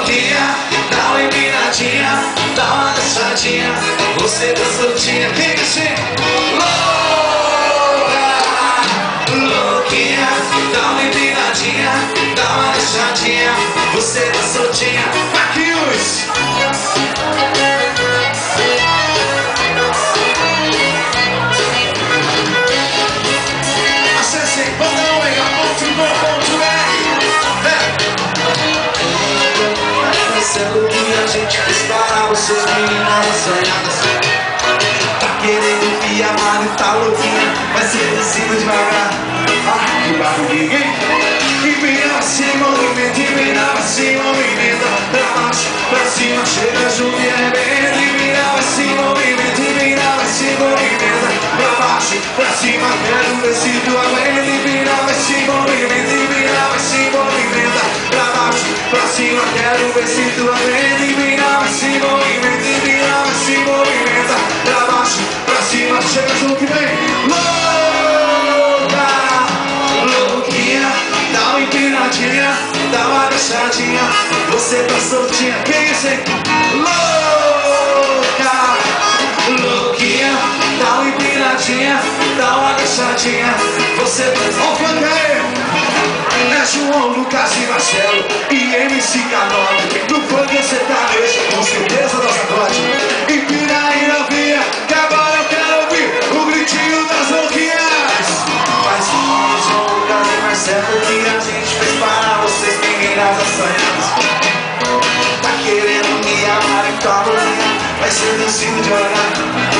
louquinha, dá uma empinadinha, dá uma dançadinha. Você tá soltinha, quem que sim? Louca, louquinha, dá uma empinadinha, dá uma dançadinha. Você tá soltinha, Marquinhos. Acessem Sendo que a gente fez para vocês, meninas assanhadas. Tá querendo me amar e tá louquinha, vai ser descido devagar. Ah, que barulhinho, hein? Empina assim, movimento, empina assim, movimento. Pra baixo, pra cima, chega junto e arrebenta. Empina assim, movimento, empina assim, movimento. Pra baixo, pra cima, quero ver se tu aguenta. Empina assim, movimento, empina assim, movimento. Pra baixo, pra cima, quero ver se tu aguenta. Empina assim, movimento, empina assim, movimento. Pra baixo, pra cima, chega junto e vem. Louca, louquinha, dá uma empinadinha, dá uma deixadinha. Você tá soltinha, quem é esse? Louca, louquinha, dá uma empinadinha, dá uma deixadinha. Você tá... Ó o funk aí! É João, Lucas e Marcelo e MC K9. No funk você tá nesse, com certeza nossa trote. Empina aí novinha, que agora eu quero ouvir o gritinho das louquinhas. Faz João, Lucas e Marcelo que a gente fez para vocês, meninas assanhadas. Tá querendo me amar e tá louquinha, vai ser descido de olhar.